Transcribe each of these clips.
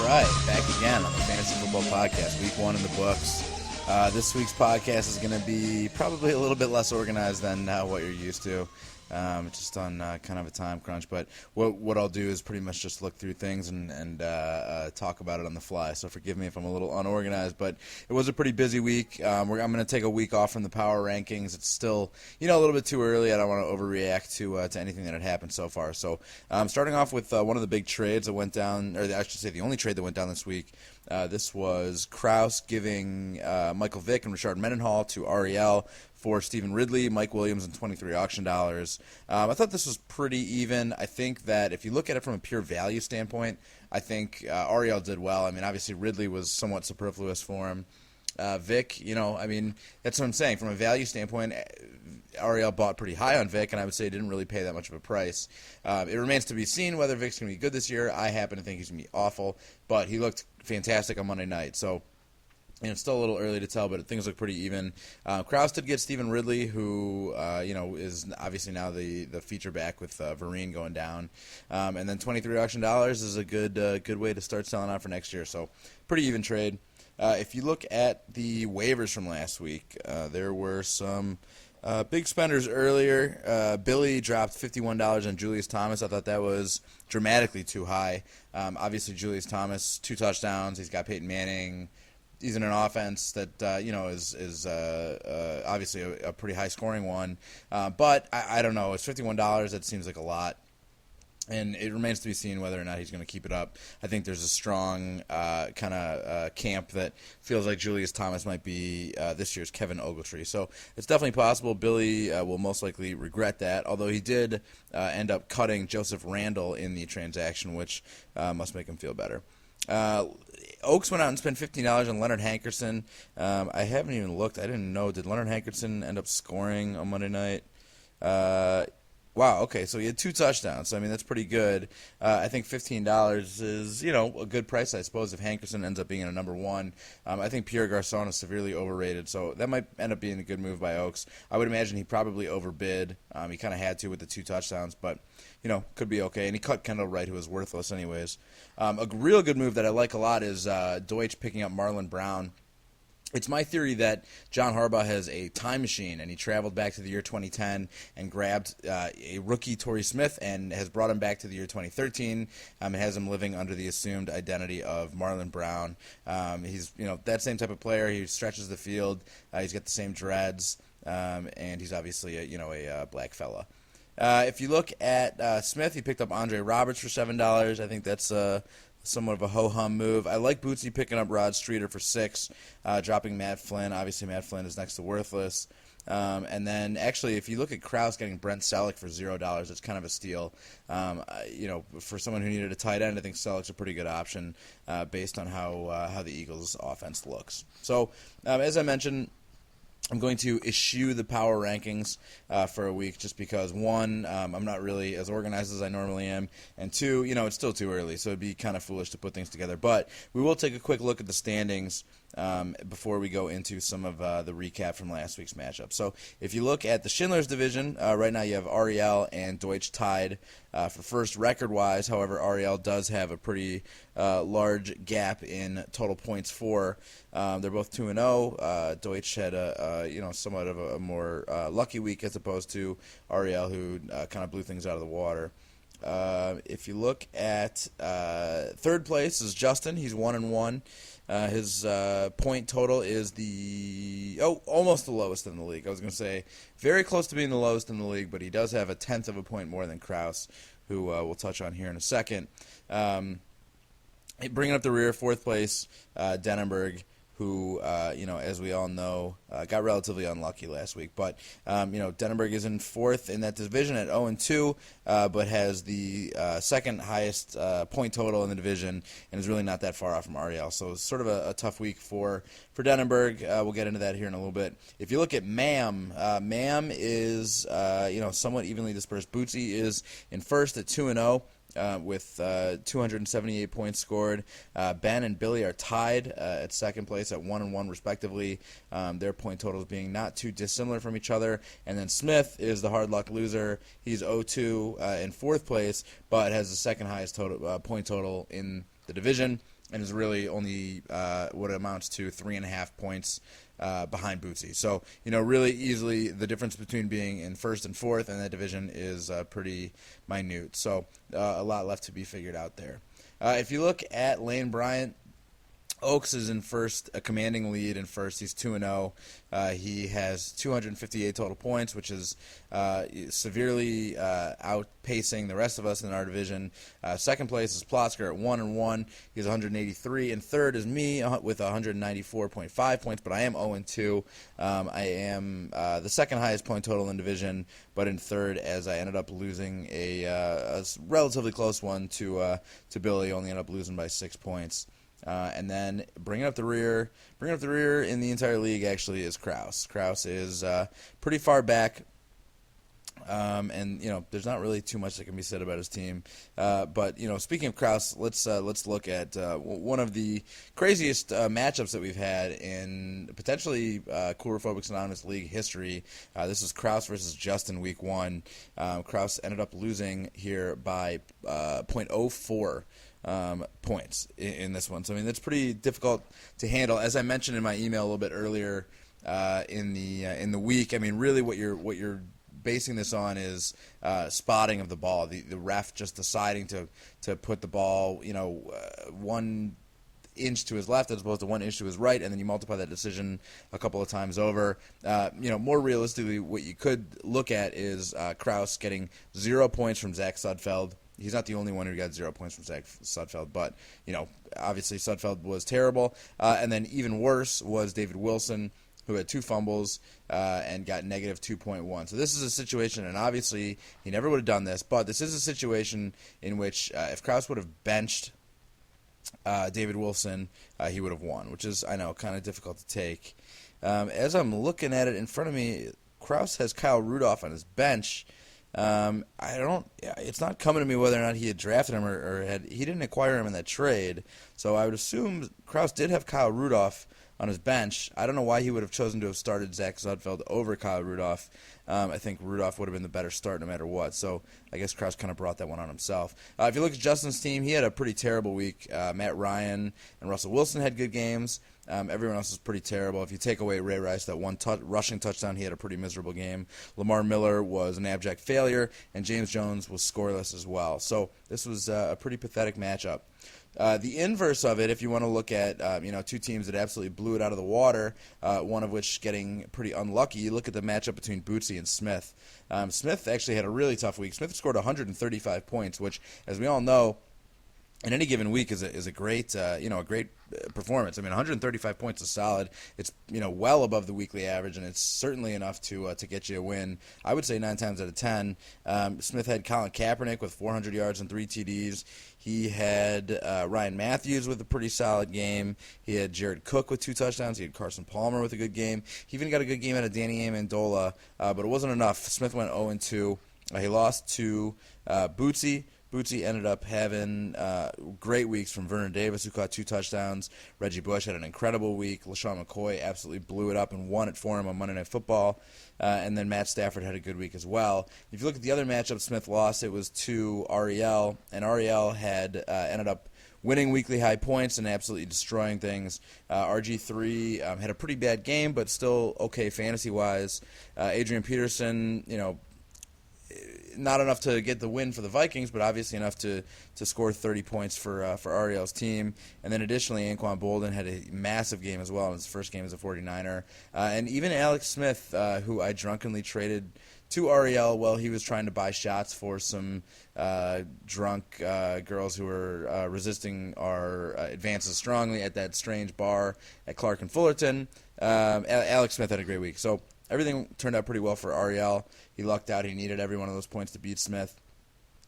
right, back again on the Fantasy Football Podcast, Week 1 in the books. This week's podcast is going to be probably a little bit less organized than what you're used to. Just on kind of a time crunch, but what I'll do is pretty much just look through things and talk about it on the fly. So forgive me if I'm a little unorganized, but it was a pretty busy week. I'm going to take a week off from the power rankings. It's still a little bit too early. I don't want to overreact to anything that had happened so far. So starting off with one of the big trades that went down, or I should say the only trade that went down this week. This was Kraus giving Michael Vick and Rashard Mendenhall to Ariel for Stephen Ridley, Mike Williams, and 23 auction dollars. I thought this was pretty even. I think that if you look at it from a pure value standpoint, I think Ariel did well. I mean, obviously Ridley was somewhat superfluous for him. Vic, that's what I'm saying. From a value standpoint, Ariel bought pretty high on Vic, and I would say didn't really pay that much of a price. It remains to be seen whether Vic's going to be good this year. I happen to think he's going to be awful, but he looked fantastic on Monday night. So, it's still a little early to tell, but things look pretty even. Kraus did get Stephen Ridley, who is obviously now the feature back with Vereen going down, and then 23 auction dollars is a good way to start selling out for next year. So, pretty even trade. If you look at the waivers from last week, there were some big spenders earlier. Billy dropped $51 on Julius Thomas. I thought that was dramatically too high. Obviously, Julius Thomas, 2 touchdowns. He's got Peyton Manning. He's in an offense that is obviously a pretty high scoring one, but I don't know. It's $51. That seems like a lot, and it remains to be seen whether or not he's going to keep it up. I think there's a strong kind of camp that feels like Julius Thomas might be this year's Kevin Ogletree. So it's definitely possible. Billy will most likely regret that, although he did end up cutting Joseph Randle in the transaction, which must make him feel better. Oaks went out and spent $15 on Leonard Hankerson. I haven't even looked. I didn't know. Did Leonard Hankerson end up scoring on Monday night? Wow, okay, so he had 2 touchdowns. So, I mean, that's pretty good. I think $15 is, a good price, I suppose, if Hankerson ends up being a number 1. I think Pierre Garçon is severely overrated, so that might end up being a good move by Oaks. I would imagine he probably overbid. He kind of had to with the 2 touchdowns, but, could be okay. And he cut Kendall Wright, who was worthless anyways. A real good move that I like a lot is Deutsch picking up Marlon Brown. It's my theory that John Harbaugh has a time machine, and he traveled back to the year 2010 and grabbed a rookie Torrey Smith and has brought him back to the year 2013 and has him living under the assumed identity of Marlon Brown. He's that same type of player. He stretches the field. He's got the same dreads, and he's obviously a black fella. If you look at Smith, he picked up Andre Roberts for $7. I think that's somewhat of a ho-hum move. I like Bootsy picking up Rod Streeter for $6, dropping Matt Flynn. Obviously, Matt Flynn is next to worthless. And then, actually, if you look at Kraus getting Brent Selleck for $0, it's kind of a steal. For someone who needed a tight end, I think Selleck's a pretty good option based on how the Eagles' offense looks. So, as I mentioned, I'm going to eschew the power rankings for a week just because, 1, I'm not really as organized as I normally am, and 2, it's still too early, so it'd be kind of foolish to put things together. But we will take a quick look at the standings before we go into some of the recap from last week's matchup. So if you look at the Schindler's division, right now you have Ariel and Deutsch tied for first record-wise. However, Ariel does have a pretty large gap in total points for. They're both 2-0. Deutsch had somewhat of a more lucky week as opposed to Ariel, who kind of blew things out of the water. If you look at third place is Justin. He's 1-1. His point total is almost the lowest in the league. I was going to say very close to being the lowest in the league, but he does have 1/10 of a point more than Kraus, who we'll touch on here in a second. Bringing up the rear, fourth place, Denenberg, who, as we all know, got relatively unlucky last week. But, Denenberg is in fourth in that division at 0-2, but has the second highest point total in the division and is really not that far off from Ariel. So it's sort of a tough week for Denenberg. We'll get into that here in a little bit. If you look at Mam, Mam is, somewhat evenly dispersed. Bootsy is in first at 2-0. With 278 points scored. Ben and Billy are tied at second place at 1-1 respectively. Their point totals being not too dissimilar from each other. And then Smith is the hard luck loser. He's 0-2 in fourth place, but has the second highest point total in the division. and is really only what amounts to 3.5 points behind Bootsy. So, really easily the difference between being in first and fourth in that division is pretty minute. So, a lot left to be figured out there. If you look at Lane Bryant, Oaks is in first, a commanding lead in first. He's 2-0. He has 258 total points, which is severely outpacing the rest of us in our division. Second place is Plotzker at 1-1. He's 183. And third is me with 194.5 points, but I am 0-2. I am the second highest point total in division, but in third as I ended up losing a relatively close one to Billy. Only ended up losing by 6 points. And then bringing up the rear in the entire league actually is Kraus. Kraus is pretty far back, and there's not really too much that can be said about his team. But speaking of Kraus, let's look at one of the craziest matchups that we've had in potentially Coolrophobics Anonymous League history. This is Kraus versus Justin week 1. Kraus ended up losing here by 0.04. Points in this one. So that's pretty difficult to handle. As I mentioned in my email a little bit earlier in the week, really what you're basing this on is spotting of the ball. The ref just deciding to put the ball 1 inch to his left as opposed to 1 inch to his right, and then you multiply that decision a couple of times over. More realistically, what you could look at is Kraus getting 0 points from Zach Sudfeld. He's not the only one who got 0 points from Zach Sudfeld, but, obviously Sudfeld was terrible. And then even worse was David Wilson, who had 2 fumbles and got negative 2.1. So this is a situation, and obviously he never would have done this, but this is a situation in which if Kraus would have benched David Wilson, he would have won, which is, I know, kind of difficult to take. As I'm looking at it in front of me, Kraus has Kyle Rudolph on his bench. It's not coming to me whether or not he had drafted him or he didn't acquire him in that trade. So I would assume Kraus did have Kyle Rudolph on his bench. I don't know why he would have chosen to have started Zach Sudfeld over Kyle Rudolph. I think Rudolph would have been the better start no matter what. So I guess Kraus kind of brought that one on himself. If you look at Justin's team, he had a pretty terrible week. Matt Ryan and Russell Wilson had good games. Everyone else is pretty terrible. If you take away Ray Rice, that one rushing touchdown, he had a pretty miserable game. Lamar Miller was an abject failure, and James Jones was scoreless as well. So this was a pretty pathetic matchup. The inverse of it, if you want to look at 2 teams that absolutely blew it out of the water, one of which getting pretty unlucky, you look at the matchup between Bootsy and Smith. Smith actually had a really tough week. Smith scored 135 points, which, as we all know, in any given week is a great a great performance. 135 points is solid. It's well above the weekly average, and it's certainly enough to get you a win. I would say 9 times out of 10. Smith had Colin Kaepernick with 400 yards and 3 TDs. He had Ryan Matthews with a pretty solid game. He had Jared Cook with 2 touchdowns. He had Carson Palmer with a good game. He even got a good game out of Danny Amendola, but it wasn't enough. Smith went 0-2. He lost to Bootsy. Bootsy ended up having great weeks from Vernon Davis, who caught 2 touchdowns. Reggie Bush had an incredible week. LaShawn McCoy absolutely blew it up and won it for him on Monday Night Football. And then Matt Stafford had a good week as well. If you look at the other matchup Smith lost, it was to Ariel, and Ariel had ended up winning weekly high points and absolutely destroying things. RG3 had a pretty bad game, but still okay fantasy-wise. Adrian Peterson, not enough to get the win for the Vikings, but obviously enough to score 30 points for Ariel's team. And then additionally, Anquan Bolden had a massive game as well in his first game as a 49er. And even Alex Smith, who I drunkenly traded to Ariel while he was trying to buy shots for some drunk girls who were resisting our advances strongly at that strange bar at Clark and Fullerton. Alex Smith had a great week. So everything turned out pretty well for Ariel. He lucked out. He needed every one of those points to beat Smith.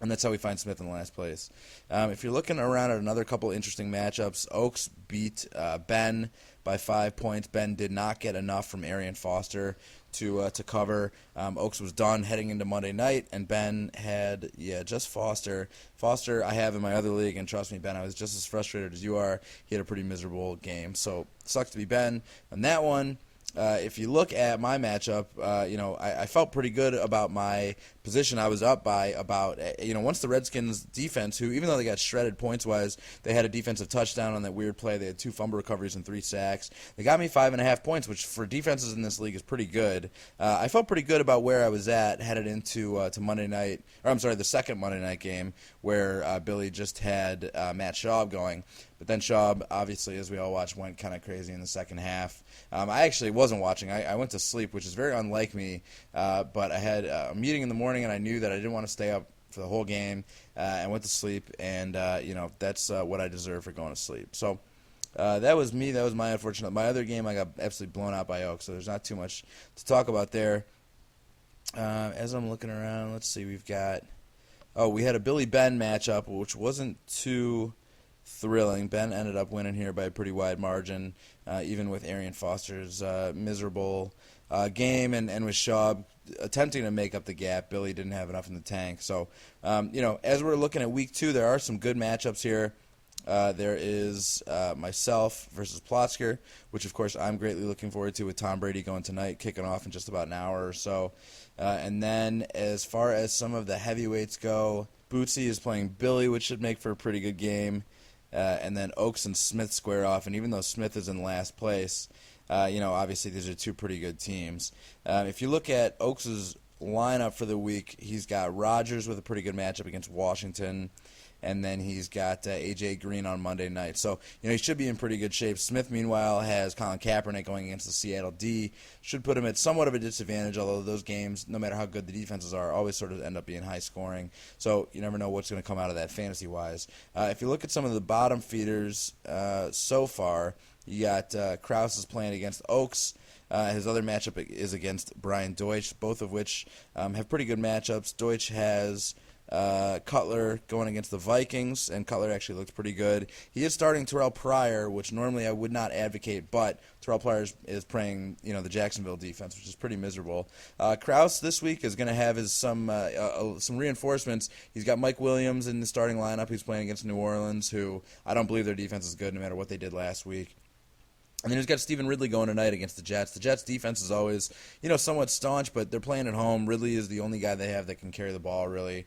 And that's how we find Smith in the last place. If you're looking around at another couple interesting matchups, Oaks beat Ben by 5 points. Ben did not get enough from Arian Foster to cover. Oaks was done heading into Monday night, and Ben had, just Foster. Foster I have in my other league, and trust me, Ben, I was just as frustrated as you are. He had a pretty miserable game. So sucks to be Ben on that one. if you look at my matchup, I felt pretty good about my position. I was up by about, once the Redskins defense, who, even though they got shredded points-wise, they had a defensive touchdown on that weird play. They had 2 fumble recoveries and 3 sacks. They got me 5.5 points, which for defenses in this league is pretty good. I felt pretty good about where I was at headed into to Monday night, or I'm sorry, the second Monday night game where Billy just had Matt Schaub going. But then Schaub, obviously, as we all watched, went kind of crazy in the second half. I actually wasn't watching. I went to sleep, which is very unlike me. But I had a meeting in the morning, and I knew that I didn't want to stay up for the whole game. I went to sleep, and that's what I deserve for going to sleep. So that was me. That was my unfortunate. My other game, I got absolutely blown out by Oak, so there's not too much to talk about there. As I'm looking around, let's see. We had a Billy Ben matchup, which wasn't too thrilling. Ben ended up winning here by a pretty wide margin, even with Arian Foster's miserable game, and with Schaub attempting to make up the gap. Billy didn't have enough in the tank. So, as we're looking at week 2, there are some good matchups here. There is myself versus Plotzker, which, of course, I'm greatly looking forward to with Tom Brady going tonight, kicking off in just about an hour or so. And then as far as some of the heavyweights go, Bootsy is playing Billy, which should make for a pretty good game. And then Oaks and Smith square off, and even though Smith is in last place, obviously these are 2 pretty good teams. If you look at Oaks' lineup for the week, he's got Rodgers with a pretty good matchup against Washington, and then he's got A.J. Green on Monday night. So, he should be in pretty good shape. Smith, meanwhile, has Colin Kaepernick going against the Seattle D. Should put him at somewhat of a disadvantage, although those games, no matter how good the defenses are, always sort of end up being high scoring. So you never know what's going to come out of that fantasy-wise. If you look at some of the bottom feeders so far, you got Krause is playing against Oaks. His other matchup is against Brian Deutsch, both of which have pretty good matchups. Deutsch has Cutler going against the Vikings, and Cutler actually looks pretty good. He is starting Terrell Pryor, which normally I would not advocate, but Terrell Pryor is playing, the Jacksonville defense, which is pretty miserable. Krause this week is going to have some reinforcements. He's got Mike Williams in the starting lineup. He's playing against New Orleans, who I don't believe their defense is good no matter what they did last week. And then he's got Stephen Ridley going tonight against the Jets. The Jets' defense is always, somewhat staunch, but they're playing at home. Ridley is the only guy they have that can carry the ball, really.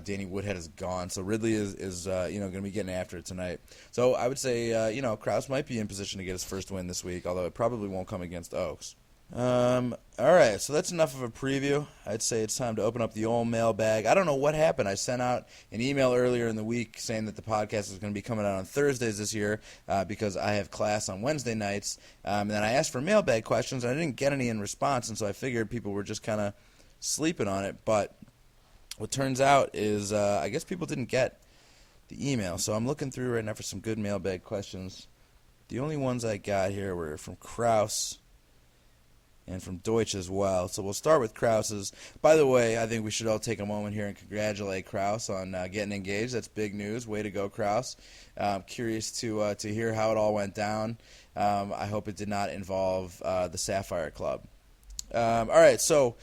Danny Woodhead is gone, so Ridley is going to be getting after it tonight. So I would say, Krause might be in position to get his first win this week, although it probably won't come against Oaks. All right, so that's enough of a preview. I'd say it's time to open up the old mailbag. I don't know what happened. I sent out an email earlier in the week saying that the podcast is going to be coming out on Thursdays this year because I have class on Wednesday nights. And then I asked for mailbag questions, and I didn't get any in response, and so I figured people were just kind of sleeping on it. But what turns out is I guess people didn't get the email. So I'm looking through right now for some good mailbag questions. The only ones I got here were from Krause and from Deutsch as well. So we'll start with Krause's. By the way, I think we should all take a moment here and congratulate Krause on getting engaged. That's big news. Way to go, Krause. Curious to hear how it all went down. I hope it did not involve the Sapphire Club. All right, so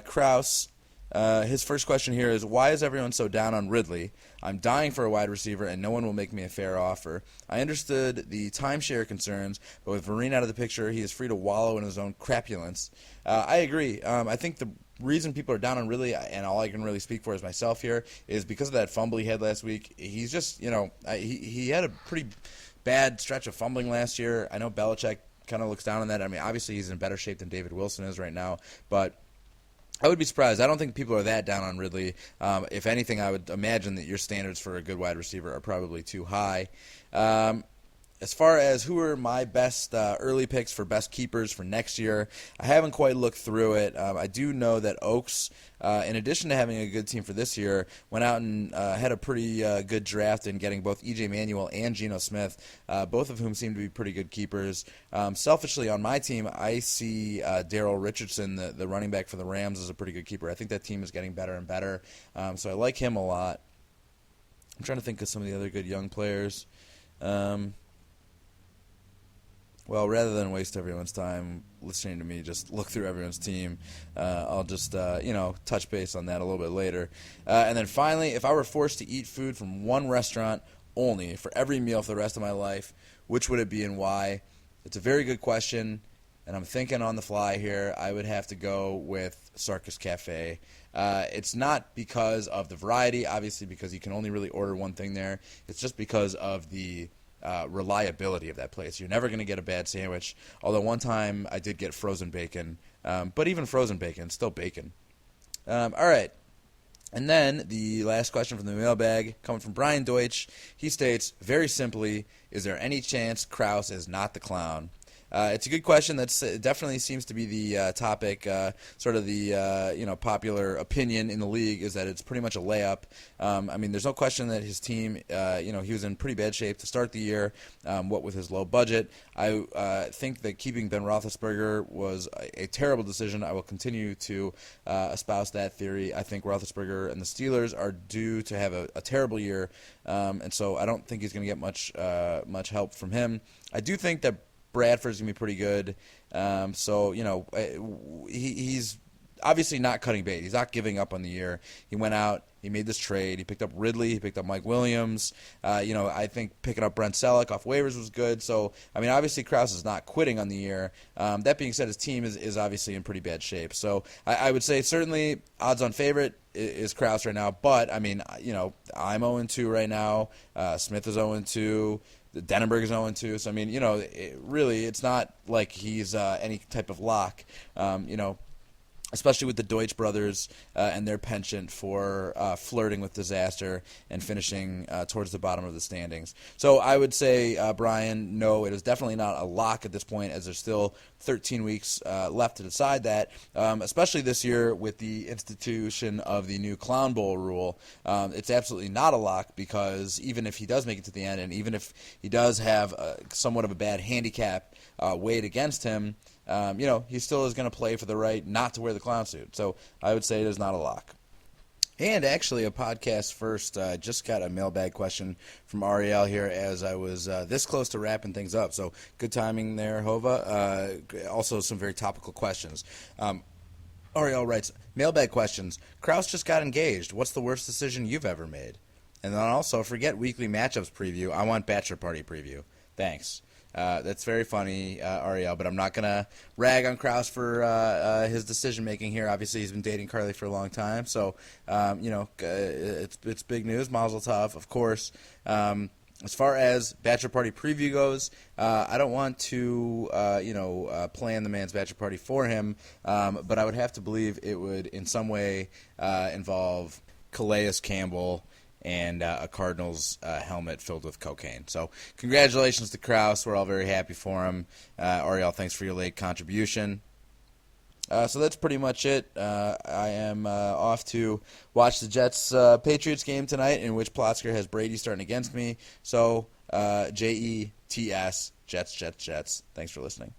Krause, his first question here is, why is everyone so down on Ridley? I'm dying for a wide receiver, and no one will make me a fair offer. I understood the timeshare concerns, but with Vereen out of the picture, he is free to wallow in his own crapulence. I agree. I think the reason people are down on Ridley, and all I can really speak for is myself here, is because of that fumble he had last week. He's just, he had a pretty bad stretch of fumbling last year. I know Belichick kind of looks down on that. I mean, obviously he's in better shape than David Wilson is right now, but I would be surprised. I don't think people are that down on Ridley. If anything, I would imagine that your standards for a good wide receiver are probably too high. As far as who are my best early picks for best keepers for next year, I haven't quite looked through it. I do know that Oaks, in addition to having a good team for this year, went out and had a pretty good draft in getting both E.J. Manuel and Geno Smith, both of whom seem to be pretty good keepers. Selfishly, on my team, I see Darrell Richardson, the running back for the Rams, as a pretty good keeper. I think that team is getting better and better, so I like him a lot. I'm trying to think of some of the other good young players. Well, rather than waste everyone's time listening to me just look through everyone's team, I'll just, touch base on that a little bit later. And then finally, if I were forced to eat food from one restaurant only for every meal for the rest of my life, which would it be and why? It's a very good question. and I'm thinking on the fly here, I would have to go with Sarkis Cafe. It's not because of the variety, obviously, because you can only really order one thing there. It's just because of the reliability of that place. You're never going to get a bad sandwich, although one time I did get frozen bacon. But even frozen bacon, still bacon. All right. And then the last question from the mailbag, coming from Brian Deutsch. He states, very simply, is there any chance Krause is not the clown? It's a good question. That definitely seems to be the topic. Sort of the popular opinion in the league is that it's pretty much a layup. I mean, there's no question that his team, he was in pretty bad shape to start the year. What with his low budget, I think that keeping Ben Roethlisberger was a terrible decision. I will continue to espouse that theory. I think Roethlisberger and the Steelers are due to have a terrible year, and so I don't think he's going to get much help from him. I do think that Bradford's going to be pretty good. He's obviously not cutting bait. He's not giving up on the year. He went out. He made this trade. He picked up Ridley. He picked up Mike Williams. I think picking up Brent Selleck off waivers was good. So, I mean, obviously Krause is not quitting on the year. That being said, his team is obviously in pretty bad shape. So I would say certainly odds-on favorite is Krause right now. But, I mean, I'm 0-2 right now. Smith is 0-2. Denenberg is 0-2, so I mean, really, it's not like he's any type of lock, especially with the Deutsch brothers and their penchant for flirting with disaster and finishing towards the bottom of the standings. So I would say, Brian, no, it is definitely not a lock at this point, as there's still 13 weeks left to decide that, especially this year with the institution of the new Clown Bowl rule. It's absolutely not a lock, because even if he does make it to the end, and even if he does have somewhat of a bad handicap weighed against him, he still is going to play for the right not to wear the clown suit. So I would say it is not a lock. And actually, a podcast first, just got a mailbag question from Ariel here as I was this close to wrapping things up. So good timing there, Hova. Also some very topical questions. Ariel writes, mailbag questions. Krause just got engaged. What's the worst decision you've ever made? And then also, forget weekly matchups preview. I want bachelor party preview. Thanks. That's very funny, Ariel, but I'm not going to rag on Krause for his decision-making here. Obviously, he's been dating Carly for a long time, so, it's big news. Mazel tov, of course. As far as bachelor party preview goes, I don't want to, plan the man's bachelor party for him, but I would have to believe it would in some way involve Calais Campbell and a Cardinals helmet filled with cocaine. So congratulations to Krause. We're all very happy for him. Ariel, thanks for your late contribution. So that's pretty much it. I am off to watch the Jets-Patriots game tonight, in which Plotzker has Brady starting against me. So Jets, Jets, Jets. Thanks for listening.